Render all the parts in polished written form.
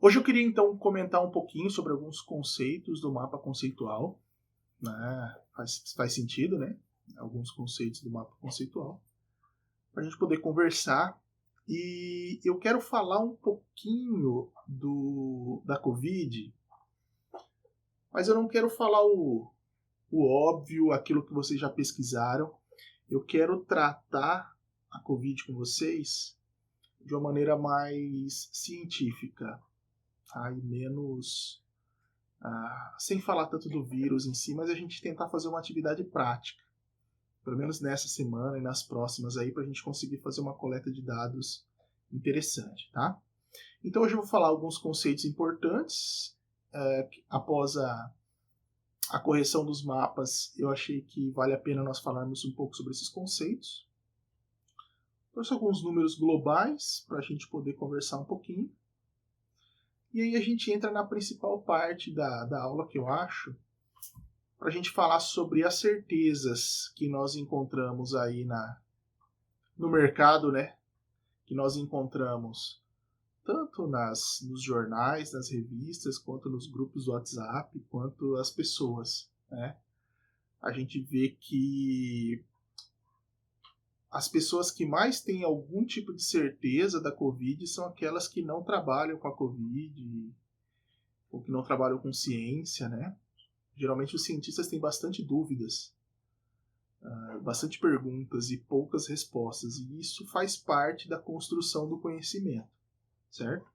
Hoje eu queria então comentar um pouquinho sobre alguns conceitos do mapa conceitual, né? Faz sentido, né? Alguns conceitos do mapa conceitual, para a gente poder conversar. E eu quero falar um pouquinho da Covid, mas eu não quero falar o óbvio, aquilo que vocês já pesquisaram. Eu quero tratar a Covid com vocês de uma maneira mais científica, tá? E menos sem falar tanto do vírus em si, mas a gente tentar fazer uma atividade prática, pelo menos nessa semana e nas próximas aí, para a gente conseguir fazer uma coleta de dados interessante, tá? Então hoje eu vou falar alguns conceitos importantes. Após a correção dos mapas, eu achei que vale a pena nós falarmos um pouco sobre esses conceitos. Trouxe alguns números globais para a gente poder conversar um pouquinho. E aí a gente entra na principal parte da aula, que eu acho, para a gente falar sobre as certezas que nós encontramos aí no mercado, né? Que nós encontramos tanto nos jornais, nas revistas, quanto nos grupos do WhatsApp, quanto as pessoas, né? A gente vê que as pessoas que mais têm algum tipo de certeza da Covid são aquelas que não trabalham com a Covid ou que não trabalham com ciência, né? Geralmente os cientistas têm bastante dúvidas, bastante perguntas e poucas respostas, e isso faz parte da construção do conhecimento, certo?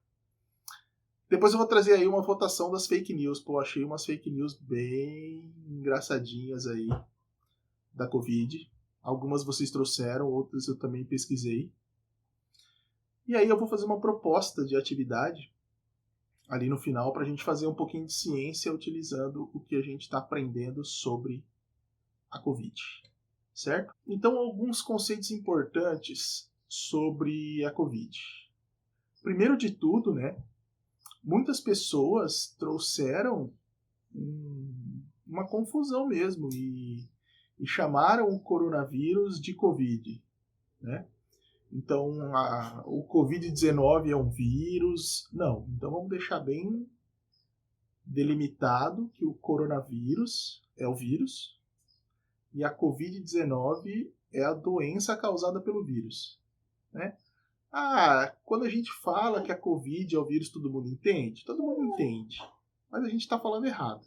Depois eu vou trazer aí uma votação das fake news. Pô, achei umas fake news bem engraçadinhas aí da Covid. Algumas vocês trouxeram, outras eu também pesquisei. E aí eu vou fazer uma proposta de atividade ali no final para a gente fazer um pouquinho de ciência utilizando o que a gente está aprendendo sobre a Covid, certo? Então, alguns conceitos importantes sobre a Covid. Primeiro de tudo, né, muitas pessoas trouxeram uma confusão mesmo e chamaram o coronavírus de Covid, né? Então, o Covid-19 é um vírus. Não, então vamos deixar bem delimitado que o coronavírus é o vírus e a Covid-19 é a doença causada pelo vírus, né? Quando a gente fala que a Covid é o vírus, todo mundo entende? Todo mundo entende, mas a gente está falando errado,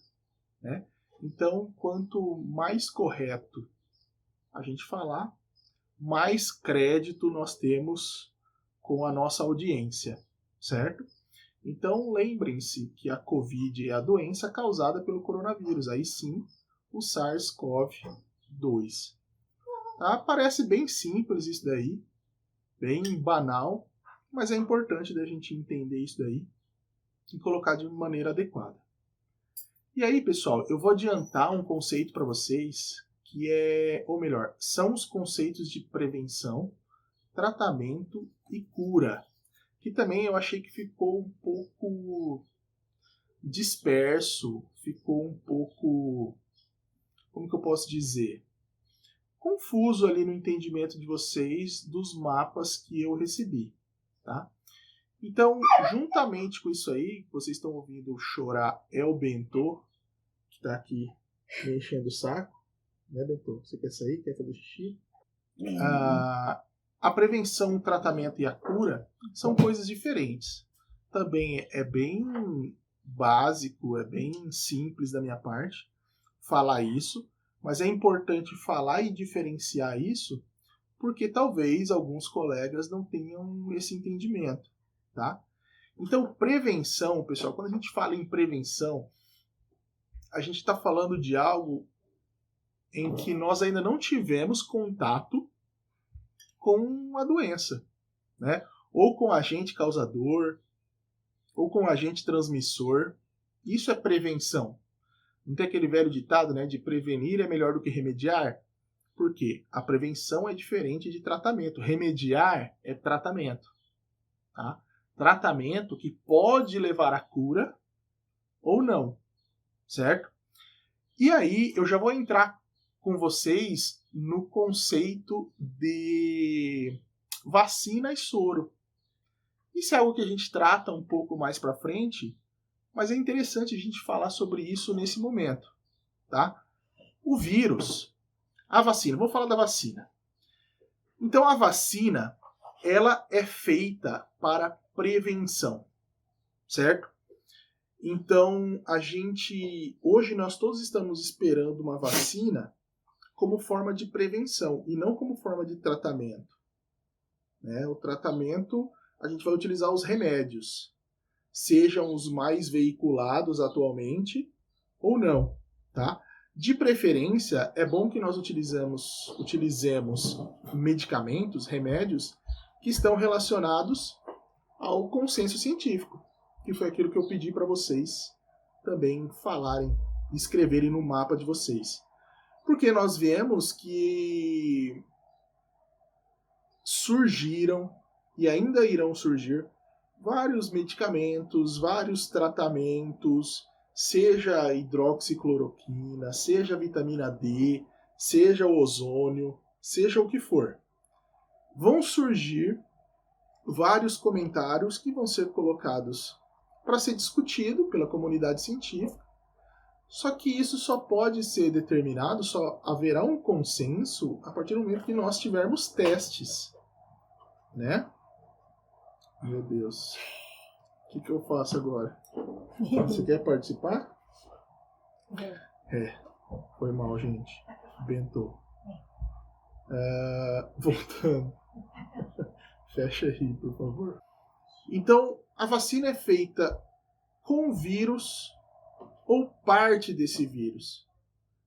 né? Então, quanto mais correto a gente falar, mais crédito nós temos com a nossa audiência, certo? Então, lembrem-se que a Covid é a doença causada pelo coronavírus, aí sim, o SARS-CoV-2. Tá? Parece bem simples isso daí, bem banal, mas é importante da gente entender isso daí e colocar de maneira adequada. E aí, pessoal, eu vou adiantar um conceito para vocês que ou melhor, são os conceitos de prevenção, tratamento e cura, que também eu achei que ficou um pouco disperso, ficou um pouco, como que eu posso dizer, confuso ali no entendimento de vocês dos mapas que eu recebi, tá? Então, juntamente com isso aí, que vocês estão ouvindo chorar é o Bentô, que está aqui me enchendo o saco, né, Bentô? Você quer sair? Quer fazer xixi? A prevenção, o tratamento e a cura são coisas diferentes. Também é bem básico, é bem simples da minha parte falar isso, mas é importante falar e diferenciar isso, porque talvez alguns colegas não tenham esse entendimento, tá? Então, prevenção, pessoal, quando a gente fala em prevenção, a gente está falando de algo em que nós ainda não tivemos contato com a doença, né? Ou com o agente causador, ou com o agente transmissor. Isso é prevenção. Não tem aquele velho ditado, né, de prevenir é melhor do que remediar? Por quê? A prevenção é diferente de tratamento. Remediar é tratamento, tá? Tratamento que pode levar à cura ou não, certo? E aí eu já vou entrar com vocês no conceito de vacina e soro. Isso é algo que a gente trata um pouco mais para frente, mas é interessante a gente falar sobre isso nesse momento, tá? O vírus, a vacina, vou falar da vacina. Então a vacina, ela é feita para prevenção, certo? Então hoje nós todos estamos esperando uma vacina como forma de prevenção e não como forma de tratamento, né? O tratamento, a gente vai utilizar os remédios, sejam os mais veiculados atualmente ou não, tá? De preferência, é bom que nós utilizemos medicamentos, remédios, que estão relacionados ao consenso científico, que foi aquilo que eu pedi para vocês também falarem, escreverem no mapa de vocês. Porque nós vemos que surgiram e ainda irão surgir vários medicamentos, vários tratamentos, seja hidroxicloroquina, seja vitamina D, seja ozônio, seja o que for. Vão surgir vários comentários que vão ser colocados para ser discutido pela comunidade científica. Só que isso só pode ser determinado, só haverá um consenso a partir do momento que nós tivermos testes, né? Meu Deus. O que eu faço agora? Você quer participar? Foi mal, gente. Bentou. Voltando. Fecha aí, por favor. Então, a vacina é feita com vírus ou parte desse vírus.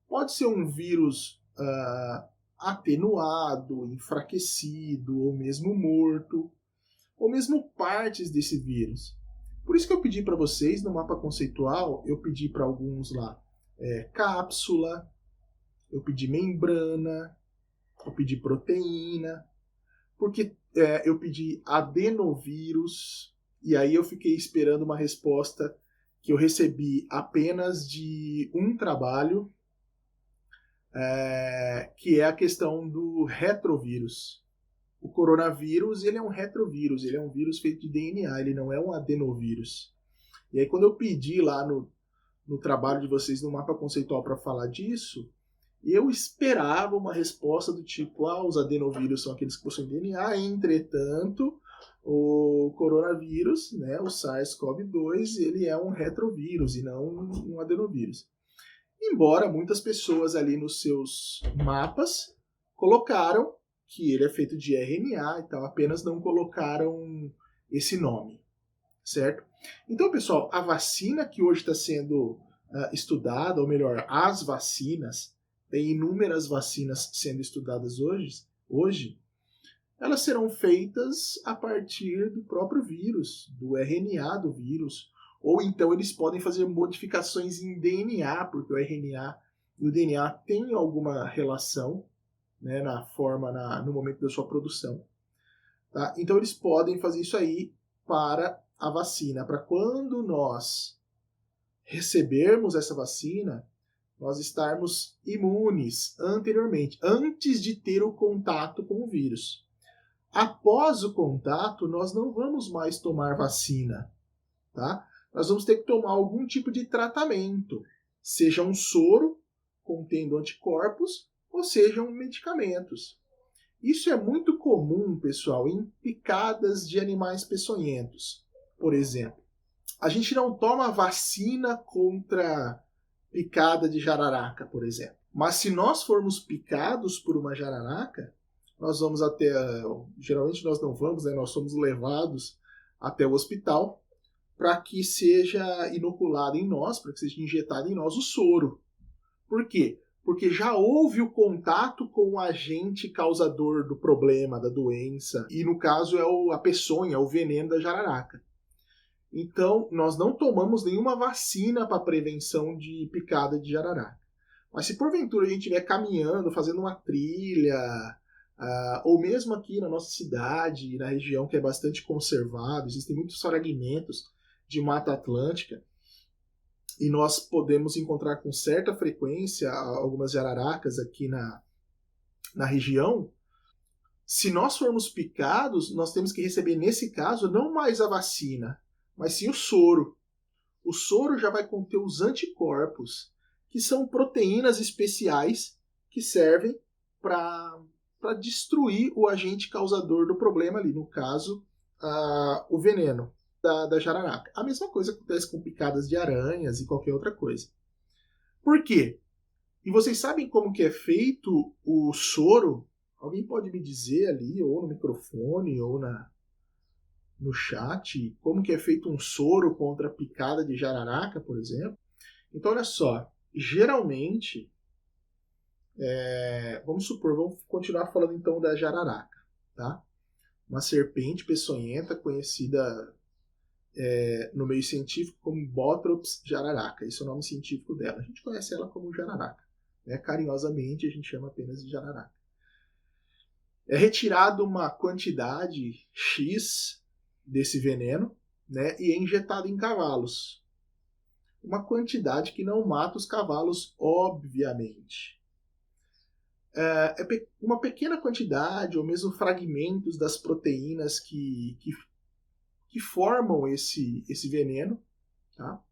Pode ser um vírus atenuado, enfraquecido, ou mesmo morto, ou mesmo partes desse vírus. Por isso que eu pedi para vocês, no mapa conceitual, eu pedi para alguns lá cápsula, eu pedi membrana, eu pedi proteína, porque eu pedi adenovírus, e aí eu fiquei esperando uma resposta que eu recebi apenas de um trabalho, que é a questão do retrovírus. O coronavírus, ele é um retrovírus, ele é um vírus feito de DNA, ele não é um adenovírus. E aí quando eu pedi lá no trabalho de vocês no mapa conceitual para falar disso, eu esperava uma resposta do tipo, os adenovírus são aqueles que possuem DNA, entretanto, o coronavírus, né, o SARS-CoV-2, ele é um retrovírus e não um adenovírus. Embora muitas pessoas ali nos seus mapas colocaram que ele é feito de RNA e tal, apenas não colocaram esse nome, certo? Então, pessoal, a vacina que hoje está sendo estudada, ou melhor, as vacinas, tem inúmeras vacinas sendo estudadas hoje, elas serão feitas a partir do próprio vírus, do RNA do vírus, ou então eles podem fazer modificações em DNA, porque o RNA e o DNA têm alguma relação, né, na forma, no momento da sua produção. Tá? Então eles podem fazer isso aí para a vacina, para quando nós recebermos essa vacina, nós estarmos imunes anteriormente, antes de ter o contato com o vírus. Após o contato, nós não vamos mais tomar vacina, tá? Nós vamos ter que tomar algum tipo de tratamento, seja um soro contendo anticorpos, ou sejam medicamentos. Isso é muito comum, pessoal, em picadas de animais peçonhentos, por exemplo. A gente não toma vacina contra picada de jararaca, por exemplo. Mas se nós formos picados por uma jararaca, nós vamos até... Geralmente nós não vamos, né? Nós somos levados até o hospital para que seja inoculado em nós, para que seja injetado em nós o soro. Por quê? Porque já houve o contato com o agente causador do problema, da doença, e no caso é a peçonha, o veneno da jararaca. Então, nós não tomamos nenhuma vacina para prevenção de picada de jararaca. Mas se porventura a gente estiver caminhando, fazendo uma trilha, ou mesmo aqui na nossa cidade, na região que é bastante conservado, existem muitos fragmentos de Mata Atlântica, e nós podemos encontrar com certa frequência algumas jararacas aqui na região. Se nós formos picados, nós temos que receber, nesse caso, não mais a vacina, mas sim o soro. O soro já vai conter os anticorpos, que são proteínas especiais que servem para destruir o agente causador do problema ali, no caso, o veneno da jararaca. A mesma coisa acontece com picadas de aranhas e qualquer outra coisa. Por quê? E vocês sabem como que é feito o soro? Alguém pode me dizer ali, ou no microfone, ou no chat, como que é feito um soro contra a picada de jararaca, por exemplo? Então, olha só, geralmente, vamos supor, vamos continuar falando então da jararaca, tá? Uma serpente peçonhenta conhecida no meio científico como Bothrops jararaca. Esse é o nome científico dela. A gente conhece ela como jararaca. Né? Carinhosamente, a gente chama apenas de jararaca. É retirado uma quantidade X desse veneno, né, e é injetado em cavalos. Uma quantidade que não mata os cavalos, obviamente. Uma pequena quantidade, ou mesmo fragmentos das proteínas que formam esse veneno. Tá?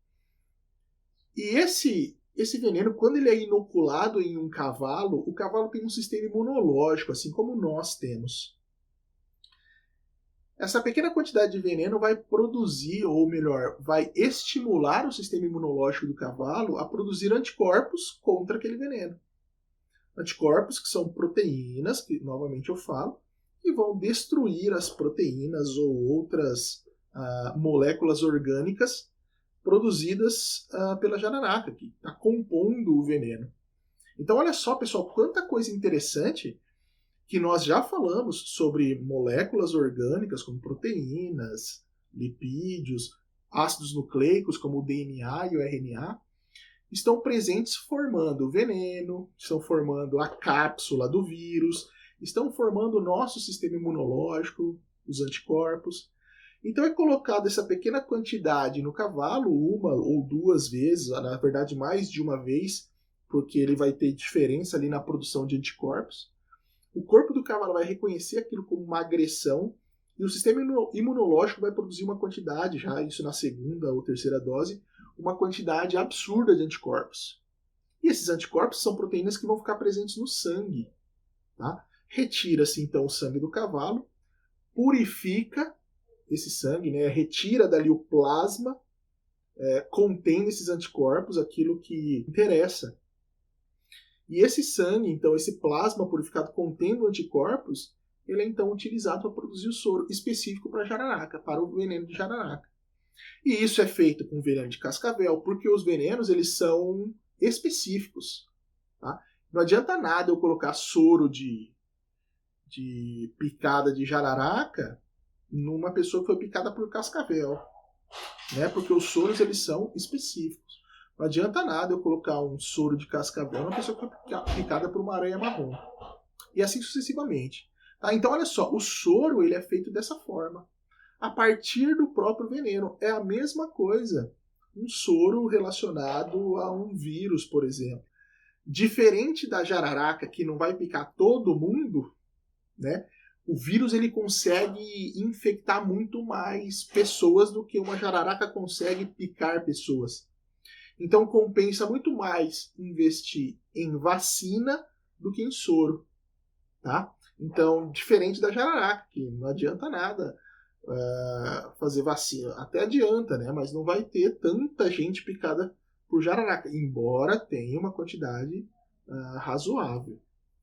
E esse veneno, quando ele é inoculado em um cavalo, o cavalo tem um sistema imunológico, assim como nós temos. Essa pequena quantidade de veneno vai produzir, ou melhor, vai estimular o sistema imunológico do cavalo a produzir anticorpos contra aquele veneno. Anticorpos que são proteínas, que novamente eu falo, que vão destruir as proteínas ou outras moléculas orgânicas produzidas pela jararaca, que está compondo o veneno. Então, olha só, pessoal, quanta coisa interessante que nós já falamos sobre moléculas orgânicas, como proteínas, lipídios, ácidos nucleicos, como o DNA e o RNA, estão presentes formando o veneno, estão formando a cápsula do vírus, estão formando o nosso sistema imunológico, os anticorpos. Então é colocado essa pequena quantidade no cavalo, uma ou duas vezes, na verdade mais de uma vez, porque ele vai ter diferença ali na produção de anticorpos. O corpo do cavalo vai reconhecer aquilo como uma agressão e o sistema imunológico vai produzir uma quantidade, já isso na segunda ou terceira dose, uma quantidade absurda de anticorpos. E esses anticorpos são proteínas que vão ficar presentes no sangue. Tá? Retira-se então o sangue do cavalo, purifica esse sangue, né? Retira dali o plasma, contendo esses anticorpos, aquilo que interessa. E esse sangue, então, esse plasma purificado contendo anticorpos, ele é então utilizado para produzir o soro específico para a jararaca, para o veneno de jararaca. E isso é feito com veneno de cascavel, porque os venenos eles são específicos. Tá? Não adianta nada eu colocar soro de picada de jararaca numa pessoa que foi picada por cascavel, né? Porque os soros eles são específicos. Não adianta nada eu colocar um soro de cascavel numa pessoa que foi picada por uma aranha marrom. E assim sucessivamente. Tá? Então, olha só, o soro ele é feito dessa forma. A partir do próprio veneno. É a mesma coisa. Um soro relacionado a um vírus, por exemplo. Diferente da jararaca, que não vai picar todo mundo, né? O vírus ele consegue infectar muito mais pessoas do que uma jararaca consegue picar pessoas. Então compensa muito mais investir em vacina do que em soro. Tá? Então, diferente da jararaca, que não adianta nada fazer vacina. Até adianta, né? Mas não vai ter tanta gente picada por jararaca, embora tenha uma quantidade razoável.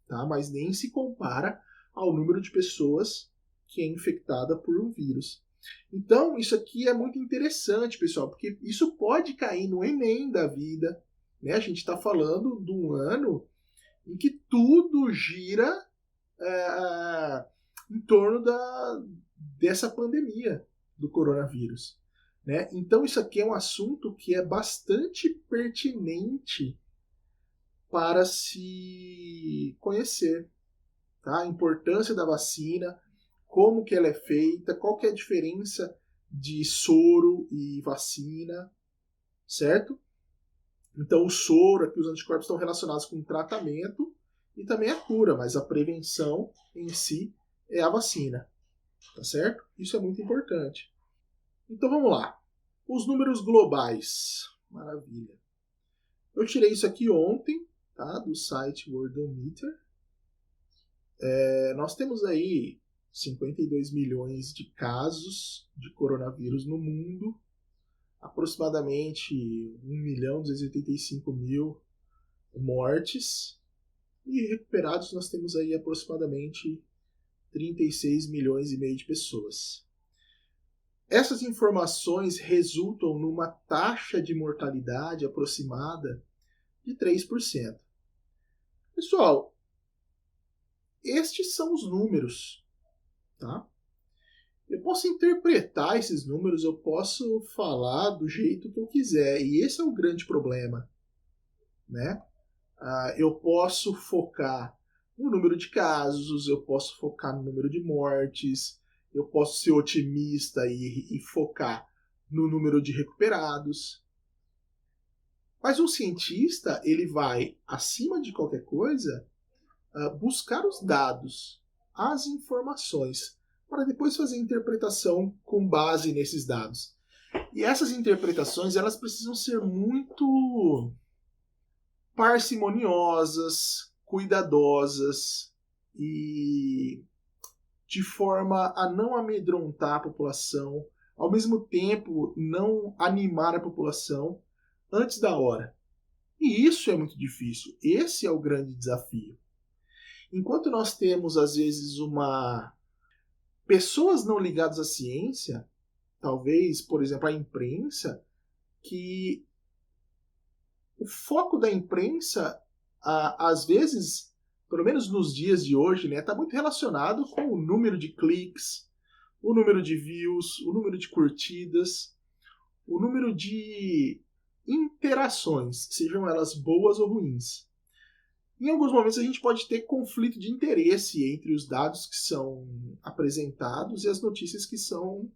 Tá? Mas nem se compara ao número de pessoas que é infectada por um vírus. Então, isso aqui é muito interessante, pessoal, porque isso pode cair no Enem da vida. Né? A gente está falando de um ano em que tudo gira em torno dessa pandemia do coronavírus. Né? Então, isso aqui é um assunto que é bastante pertinente para se conhecer. Tá? A importância da vacina, como que ela é feita, qual que é a diferença de soro e vacina, certo? Então o soro, aqui os anticorpos estão relacionados com o tratamento e também a cura, mas a prevenção em si é a vacina, tá certo? Isso é muito importante. Então vamos lá. Os números globais. Maravilha. Eu tirei isso aqui ontem, tá? Do site Worldometer. Nós temos aí 52 milhões de casos de coronavírus no mundo, aproximadamente 1.285.000 mortes, e recuperados nós temos aí aproximadamente 36 milhões e meio de pessoas. Essas informações resultam numa taxa de mortalidade aproximada de 3%. Pessoal, estes são os números, tá? Eu posso interpretar esses números, eu posso falar do jeito que eu quiser, e esse é o grande problema, né? Eu posso focar no número de casos, eu posso focar no número de mortes, eu posso ser otimista e focar no número de recuperados. Mas um cientista, ele vai, acima de qualquer coisa, buscar os dados, as informações, para depois fazer a interpretação com base nesses dados. E essas interpretações, elas precisam ser muito parcimoniosas, cuidadosas e de forma a não amedrontar a população, ao mesmo tempo não animar a população antes da hora. E isso é muito difícil. Esse é o grande desafio. Enquanto nós temos, às vezes, pessoas não ligadas à ciência, talvez, por exemplo, a imprensa, que o foco da imprensa, às vezes, pelo menos nos dias de hoje, né, está muito relacionado com o número de cliques, o número de views, o número de curtidas, o número de interações, sejam elas boas ou ruins. Em alguns momentos a gente pode ter conflito de interesse entre os dados que são apresentados e as notícias que são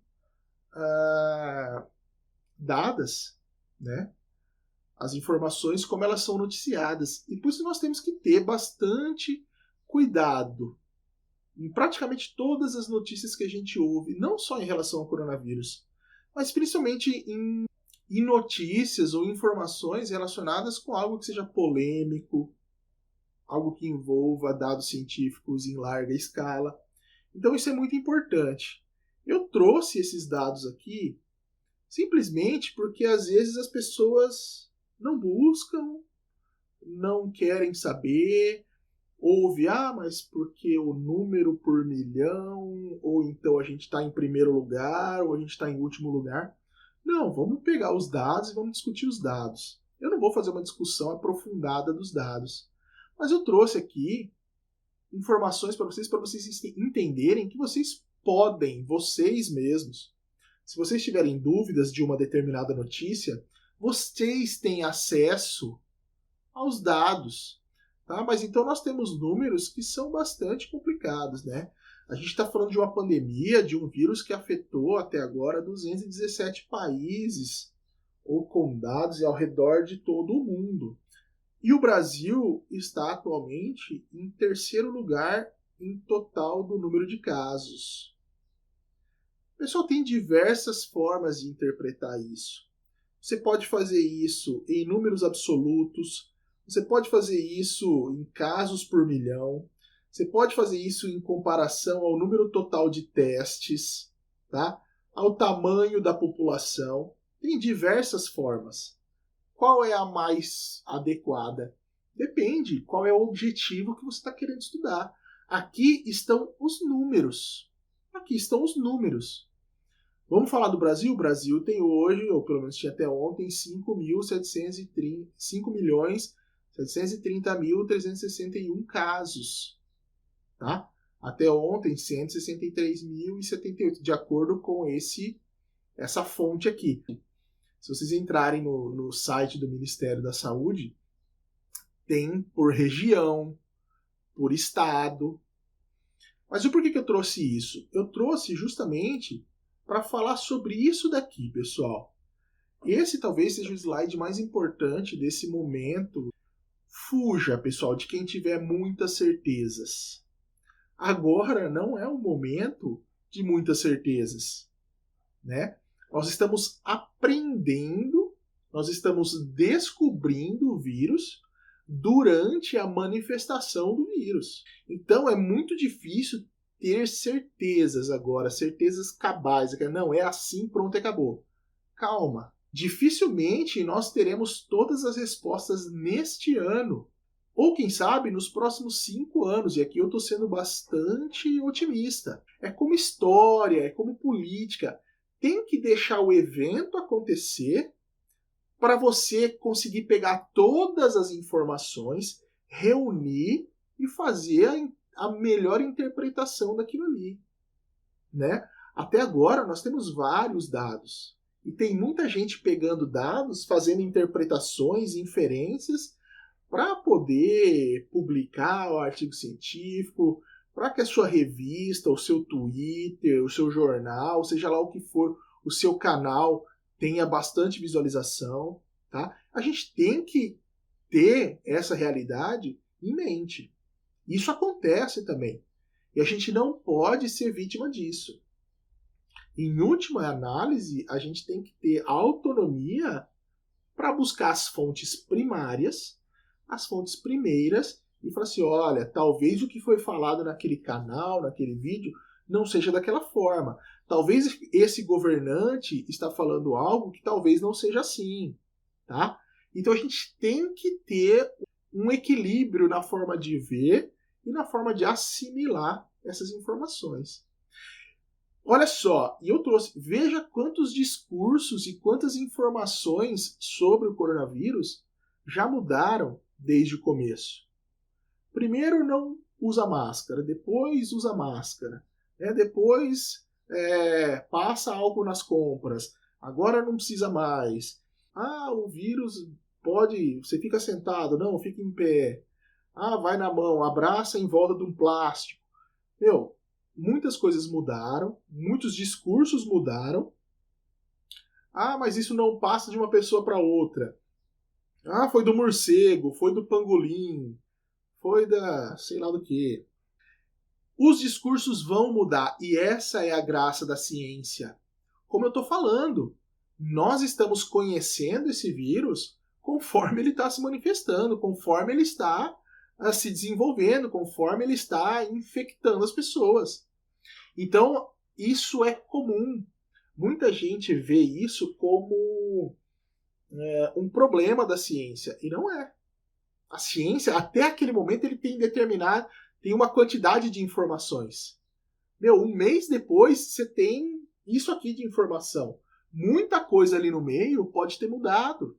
dadas, né? As informações como elas são noticiadas. E por isso nós temos que ter bastante cuidado em praticamente todas as notícias que a gente ouve, não só em relação ao coronavírus, mas principalmente em notícias ou informações relacionadas com algo que seja polêmico, algo que envolva dados científicos em larga escala. Então isso é muito importante. Eu trouxe esses dados aqui simplesmente porque às vezes as pessoas não buscam, não querem saber, ouve, mas porque o número por milhão, ou então a gente está em primeiro lugar, ou a gente está em último lugar. Não, vamos pegar os dados e vamos discutir os dados. Eu não vou fazer uma discussão aprofundada dos dados, mas eu trouxe aqui informações para vocês entenderem que vocês podem, vocês mesmos, se vocês tiverem dúvidas de uma determinada notícia, vocês têm acesso aos dados, tá? Mas então nós temos números que são bastante complicados, né? A gente está falando de uma pandemia, de um vírus que afetou até agora 217 países ou condados ao redor de todo o mundo. E o Brasil está atualmente em terceiro lugar em total do número de casos. O pessoal tem diversas formas de interpretar isso. Você pode fazer isso em números absolutos, você pode fazer isso em casos por milhão, você pode fazer isso em comparação ao número total de testes, tá? Ao tamanho da população. Tem diversas formas. Qual é a mais adequada? Depende qual é o objetivo que você está querendo estudar. Aqui estão os números. Aqui estão os números. Vamos falar do Brasil? O Brasil tem hoje, ou pelo menos tinha até ontem, 5.730.361 casos. Tá? Até ontem, 163.078, de acordo com essa fonte aqui. Se vocês entrarem no site do Ministério da Saúde, tem por região, por estado. Mas e por que eu trouxe isso? Eu trouxe justamente para falar sobre isso daqui, pessoal. Esse talvez seja o slide mais importante desse momento. Fuja, pessoal, de quem tiver muitas certezas. Agora não é um momento de muitas certezas, né? Nós estamos aprendendo, nós estamos descobrindo o vírus durante a manifestação do vírus. Então é muito difícil ter certezas agora, certezas cabais. Não, é assim, pronto, acabou. Calma. Dificilmente nós teremos todas as respostas neste ano. Ou, quem sabe, nos próximos 5 anos. E aqui eu estou sendo bastante otimista. É como história, é como política. Tem que deixar o evento acontecer para você conseguir pegar todas as informações, reunir e fazer a melhor interpretação daquilo ali, né? Até agora nós temos vários dados e tem muita gente pegando dados, fazendo interpretações, inferências para poder publicar o artigo científico, para que a sua revista, o seu Twitter, o seu jornal, seja lá o que for, o seu canal tenha bastante visualização, tá? A gente tem que ter essa realidade em mente. Isso acontece também. E a gente não pode ser vítima disso. Em última análise, a gente tem que ter autonomia para buscar as fontes primárias, as fontes primeiras, e falar assim, olha, talvez o que foi falado naquele canal, naquele vídeo, não seja daquela forma. Talvez esse governante está falando algo que talvez não seja assim, tá? Então a gente tem que ter um equilíbrio na forma de ver e na forma de assimilar essas informações. Olha só, e eu trouxe, veja quantos discursos e quantas informações sobre o coronavírus já mudaram desde o começo. Primeiro não usa máscara, depois usa máscara, né? Depois passa álcool nas compras, agora não precisa mais. Ah, o vírus pode, você fica sentado, não, fica em pé. Ah, vai na mão, abraça em volta de um plástico. Meu, muitas coisas mudaram, muitos discursos mudaram. Ah, mas isso não passa de uma pessoa para outra. Ah, foi do morcego, foi do pangolim, foi da sei lá do que. Os discursos vão mudar e essa é a graça da ciência. Como eu estou falando, nós estamos conhecendo esse vírus conforme ele está se manifestando, conforme ele está se desenvolvendo, conforme ele está infectando as pessoas. Então, isso é comum. Muita gente vê isso como um problema da ciência, e não é. A ciência, até aquele momento, ele tem uma quantidade de informações. Um mês depois, você tem isso aqui de informação. Muita coisa ali no meio pode ter mudado.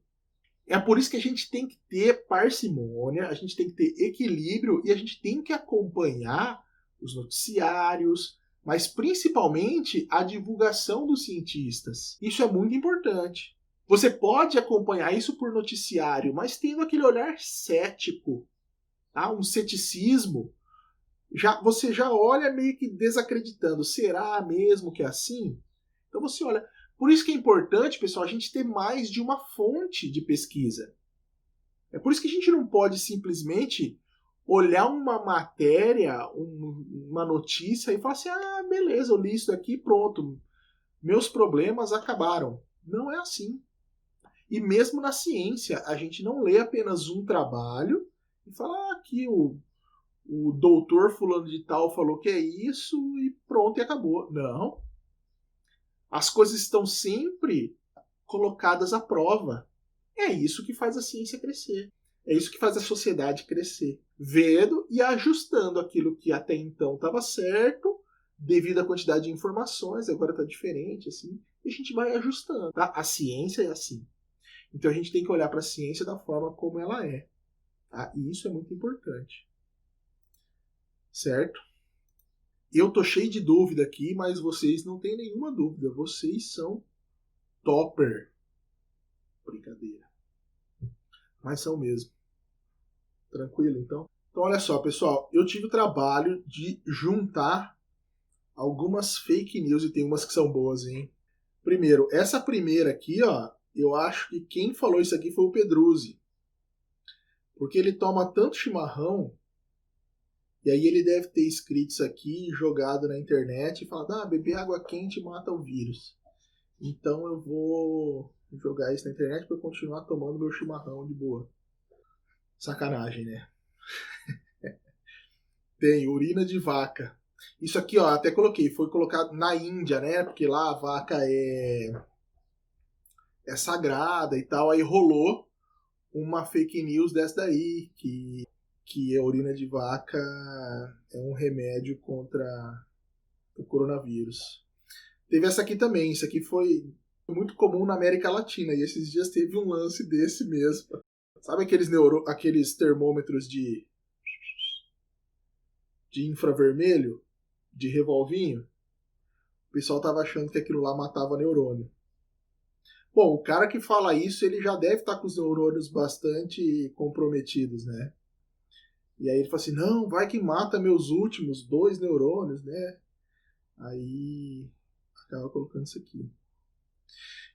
É por isso que a gente tem que ter parcimônia, a gente tem que ter equilíbrio e a gente tem que acompanhar os noticiários, mas principalmente a divulgação dos cientistas. Isso é muito importante. Você pode acompanhar isso por noticiário, mas tendo aquele olhar cético, tá? Um ceticismo. Você já olha meio que desacreditando. Será mesmo que é assim? Então você olha. Por isso que é importante, pessoal, a gente ter mais de uma fonte de pesquisa. É por isso que a gente não pode simplesmente olhar uma matéria, uma notícia e falar assim, ah, beleza, eu li isso daqui, pronto, meus problemas acabaram. Não é assim. E mesmo na ciência, a gente não lê apenas um trabalho e fala, ah, aqui o doutor fulano de tal falou que é isso e pronto, e acabou. Não. As coisas estão sempre colocadas à prova. É isso que faz a ciência crescer. É isso que faz a sociedade crescer. Vendo e ajustando aquilo que até então estava certo, devido à quantidade de informações, agora está diferente, assim, e a gente vai ajustando. Tá? A ciência é assim. Então a gente tem que olhar para a ciência da forma como ela é. Tá? E isso é muito importante. Certo? Eu tô cheio de dúvida aqui, mas vocês não têm nenhuma dúvida. Vocês são topper. Brincadeira. Mas são mesmo. Tranquilo, então? Então, olha só, pessoal. Eu tive o trabalho de juntar algumas fake news e tem umas que são boas, hein? Primeiro, essa primeira aqui, ó. Eu acho que quem falou isso aqui foi o Pedruzzi. Porque ele toma tanto chimarrão E aí ele deve ter escrito isso aqui, jogado na internet e falado, beber água quente mata o vírus. Então eu vou jogar isso na internet para continuar tomando meu chimarrão de boa. Sacanagem, né? Tem urina de vaca. Isso aqui, ó, até coloquei, foi colocado na Índia, né? Porque lá a vaca é sagrada e tal. Aí rolou uma fake news dessa daí, que a urina de vaca é um remédio contra o coronavírus. Teve essa aqui também, isso aqui foi muito comum na América Latina, e esses dias teve um lance desse mesmo. Sabe aqueles termômetros de infravermelho, de revolvinho? O pessoal tava achando que aquilo lá matava neurônio. Bom, o cara que fala isso, ele já deve estar com os neurônios bastante comprometidos, né? E aí ele fala assim, não, vai que mata meus últimos 2 neurônios, né? Aí acaba colocando isso aqui.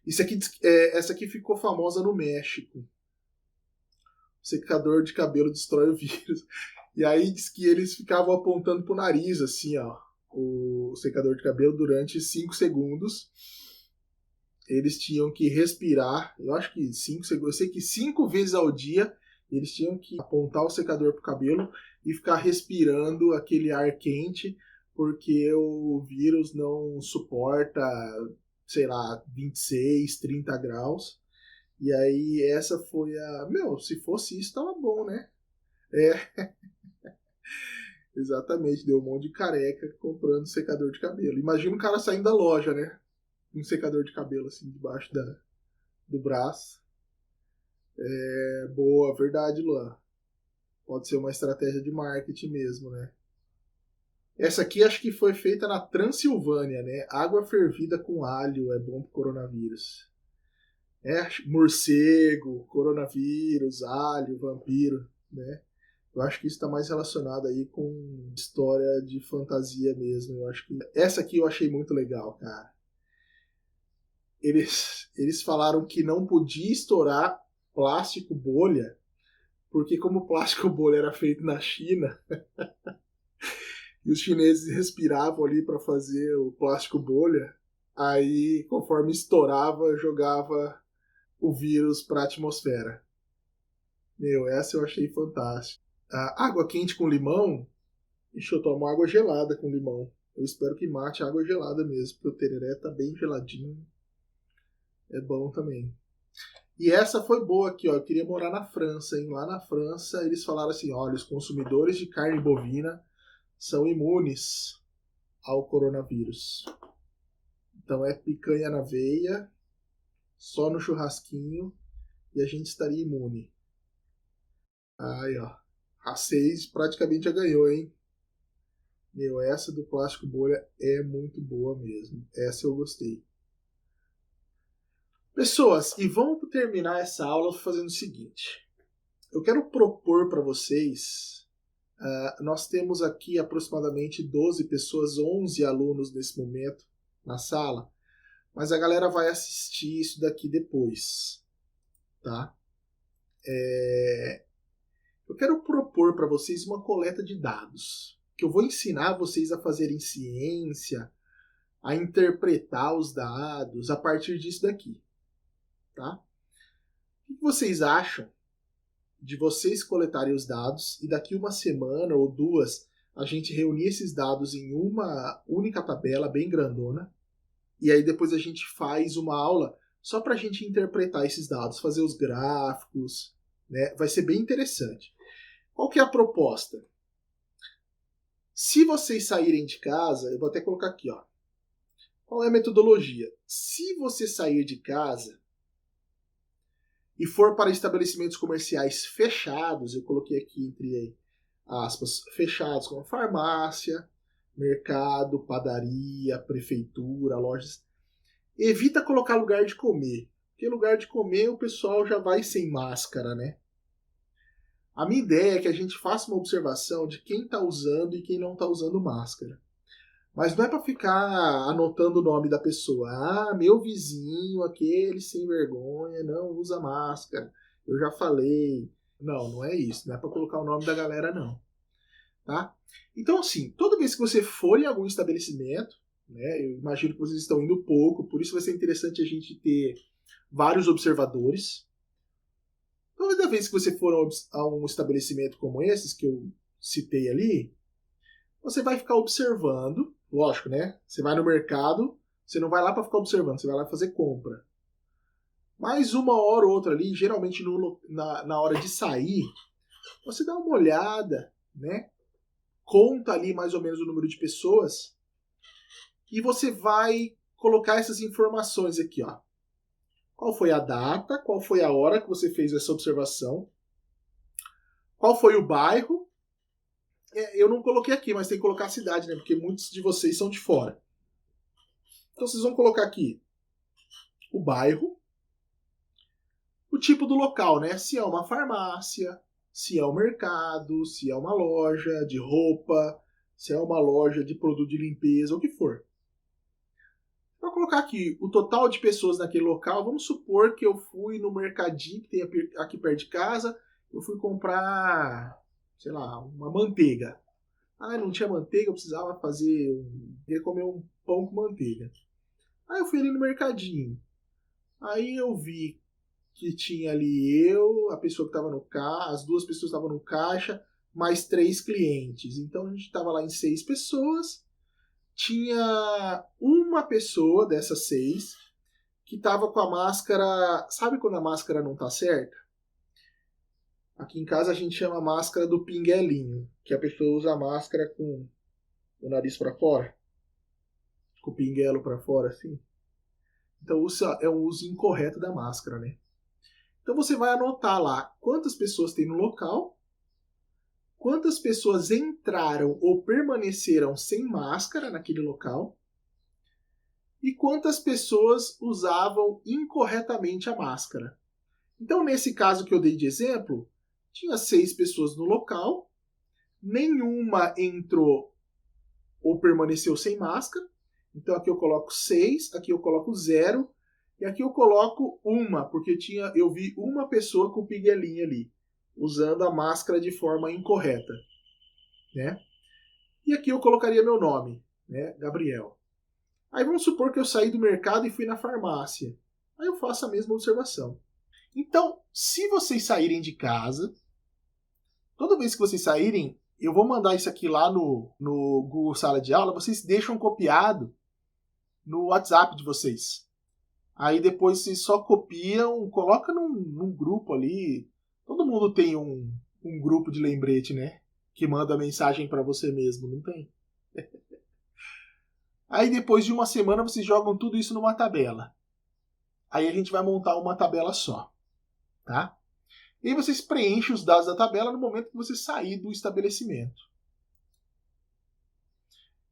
Essa aqui ficou famosa no México. O secador de cabelo destrói o vírus. E aí diz que eles ficavam apontando pro nariz, assim, ó, o secador de cabelo durante 5 segundos. Eles tinham que respirar, eu acho que 5 segundos, eu sei que 5 vezes ao dia eles tinham que apontar o secador pro cabelo e ficar respirando aquele ar quente, porque o vírus não suporta, sei lá, 26, 30 graus. E aí essa foi a... Meu, se fosse isso, tava bom, né? É, exatamente, deu um monte de careca comprando secador de cabelo. Imagina o cara saindo da loja, né? Um secador de cabelo assim, debaixo do braço. É boa, verdade, Luan. Pode ser uma estratégia de marketing mesmo, né? Essa aqui acho que foi feita na Transilvânia, né? Água fervida com alho é bom pro coronavírus. É, morcego, coronavírus, alho, vampiro, né? Eu acho que isso está mais relacionado aí com história de fantasia mesmo. Eu acho que essa aqui eu achei muito legal, cara. Eles falaram que não podia estourar plástico bolha, porque como o plástico bolha era feito na China, e os chineses respiravam ali para fazer o plástico bolha, aí conforme estourava, jogava o vírus para a atmosfera. Meu, essa eu achei fantástica. A água quente com limão, deixa eu tomar água gelada com limão. Eu espero que mate a água gelada mesmo, porque o tereré tá bem geladinho. É bom também. E essa foi boa aqui, ó. Eu queria morar na França, hein? Lá na França eles falaram assim, olha, os consumidores de carne bovina são imunes ao coronavírus. Então é picanha na veia, só no churrasquinho, e a gente estaria imune. Aí, ó. A 6 praticamente já ganhou, hein? Meu, essa do plástico bolha é muito boa mesmo. Essa eu gostei. Pessoas, e vamos terminar essa aula fazendo o seguinte. Eu quero propor para vocês. Nós temos aqui aproximadamente 12 pessoas, 11 alunos nesse momento na sala, mas a galera vai assistir isso daqui depois, tá? Eu quero propor para vocês uma coleta de dados, que eu vou ensinar vocês a fazerem ciência, a interpretar os dados a partir disso daqui, tá? O que vocês acham de vocês coletarem os dados e daqui uma semana ou 2 a gente reunir esses dados em uma única tabela bem grandona e aí depois a gente faz uma aula só para a gente interpretar esses dados, fazer os gráficos, né? Vai ser bem interessante. Qual que é a proposta? Se vocês saírem de casa, eu vou até colocar aqui, ó. Qual é a metodologia? Se você sair de casa e for para estabelecimentos comerciais fechados, eu coloquei aqui entre aspas, fechados, como farmácia, mercado, padaria, prefeitura, lojas, evita colocar lugar de comer, porque lugar de comer o pessoal já vai sem máscara, né? A minha ideia é que a gente faça uma observação de quem está usando e quem não está usando máscara. Mas não é para ficar anotando o nome da pessoa. Ah, meu vizinho, aquele sem vergonha, não usa máscara. Eu já falei. Não, não é isso. Não é para colocar o nome da galera, não. tá? Então, assim, toda vez que você for em algum estabelecimento, né, eu imagino que vocês estão indo pouco, por isso vai ser interessante a gente ter vários observadores. Toda vez que você for a um estabelecimento como esses que eu citei ali, você vai ficar observando, lógico, né? Você vai no mercado, você não vai lá para ficar observando, você vai lá fazer compra. Mas uma hora ou outra ali, geralmente na hora de sair, você dá uma olhada, né? Conta ali mais ou menos o número de pessoas e você vai colocar essas informações aqui, ó. Qual foi a data, qual foi a hora que você fez essa observação, qual foi o bairro. Eu não coloquei aqui, mas tem que colocar a cidade, né? Porque muitos de vocês são de fora. Então vocês vão colocar aqui o bairro, o tipo do local, né? Se é uma farmácia, se é um mercado, se é uma loja de roupa, se é uma loja de produto de limpeza, o que for. Vou colocar aqui o total de pessoas naquele local. Vamos supor que eu fui no mercadinho que tem aqui perto de casa. Eu fui comprar, sei lá, uma manteiga. Ah, não tinha manteiga, eu precisava queria comer um pão com manteiga. Aí eu fui ali no mercadinho. Aí eu vi que tinha ali eu, a pessoa que estava no caixa, as duas pessoas que estavam no caixa, mais 3 clientes. Então a gente estava lá em 6 pessoas. Tinha uma pessoa dessas 6 que estava com a máscara. Sabe quando a máscara não tá certa? Aqui em casa a gente chama a máscara do pinguelinho, que a pessoa usa a máscara com o nariz para fora, com o pinguelo para fora, assim. Então é um uso incorreto da máscara, né? Então você vai anotar lá quantas pessoas tem no local, quantas pessoas entraram ou permaneceram sem máscara naquele local e quantas pessoas usavam incorretamente a máscara. Então, nesse caso que eu dei de exemplo, tinha 6 pessoas no local, nenhuma entrou ou permaneceu sem máscara. Então aqui eu coloco 6, aqui eu coloco 0 e aqui eu coloco 1, porque eu vi uma pessoa com pinguelinha ali, usando a máscara de forma incorreta, né? E aqui eu colocaria meu nome, né, Gabriel. Aí vamos supor que eu saí do mercado e fui na farmácia. Aí eu faço a mesma observação. Então, se vocês saírem de casa, toda vez que vocês saírem, eu vou mandar isso aqui lá no Google Sala de Aula, vocês deixam copiado no WhatsApp de vocês. Aí depois vocês só copiam, coloca num grupo ali. Todo mundo tem um grupo de lembrete, né? Que manda mensagem para você mesmo, não tem? Aí depois de uma semana vocês jogam tudo isso numa tabela. Aí a gente vai montar uma tabela só, tá? E aí vocês preenchem os dados da tabela no momento que você sair do estabelecimento.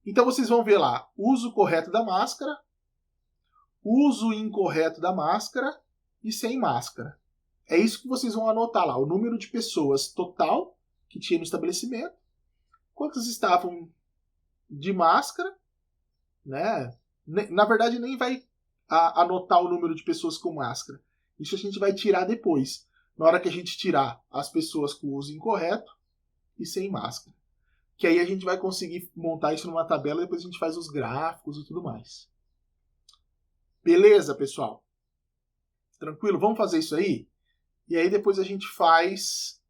Então vocês vão ver lá, uso correto da máscara, uso incorreto da máscara e sem máscara. É isso que vocês vão anotar lá, o número de pessoas total que tinha no estabelecimento, quantas estavam de máscara, né? Na verdade, nem vai anotar o número de pessoas com máscara. Isso a gente vai tirar depois, na hora que a gente tirar as pessoas com uso incorreto e sem máscara. Que aí a gente vai conseguir montar isso numa tabela e depois a gente faz os gráficos e tudo mais. Beleza, pessoal? Tranquilo? Vamos fazer isso aí? E aí depois a gente faz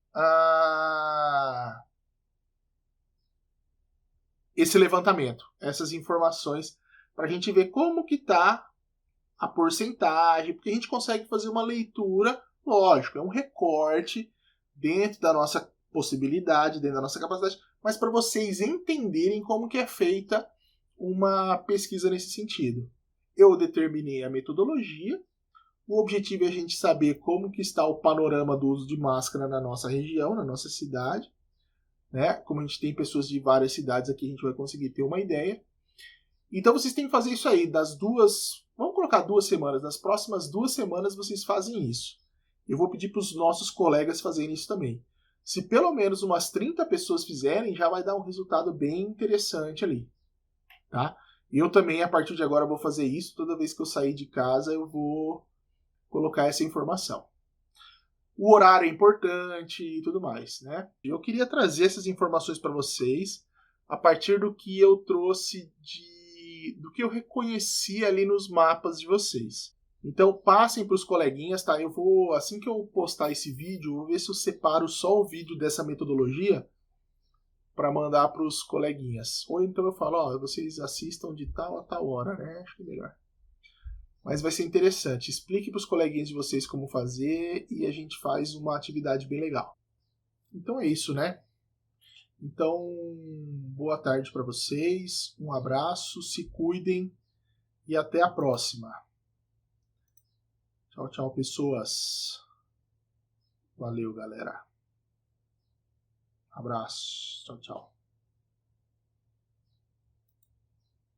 esse levantamento, essas informações, para a gente ver como que está a porcentagem, porque a gente consegue fazer uma leitura, lógico, é um recorte dentro da nossa possibilidade, dentro da nossa capacidade, mas para vocês entenderem como que é feita uma pesquisa nesse sentido. Eu determinei a metodologia, o objetivo é a gente saber como que está o panorama do uso de máscara na nossa região, na nossa cidade, né? Como a gente tem pessoas de várias cidades aqui, a gente vai conseguir ter uma ideia. Então vocês têm que fazer isso aí, vamos colocar 2 semanas, nas próximas 2 semanas vocês fazem isso. Eu vou pedir para os nossos colegas fazerem isso também. Se pelo menos umas 30 pessoas fizerem, já vai dar um resultado bem interessante ali, tá? Eu também, a partir de agora, vou fazer isso. Toda vez que eu sair de casa, eu vou colocar essa informação. O horário é importante e tudo mais, né? Eu queria trazer essas informações para vocês a partir do que eu trouxe do que eu reconheci ali nos mapas de vocês. Então passem para os coleguinhas, tá? Eu vou, assim que eu postar esse vídeo, vou ver se eu separo só o vídeo dessa metodologia para mandar para os coleguinhas. Ou então eu falo, ó, vocês assistam de tal a tal hora, né? Acho que é melhor. Mas vai ser interessante. Explique para os coleguinhas de vocês como fazer e a gente faz uma atividade bem legal. Então é isso, né? Então, boa tarde para vocês, um abraço, se cuidem e até a próxima. Tchau, tchau, pessoas. Valeu, galera. Abraço. Tchau, tchau.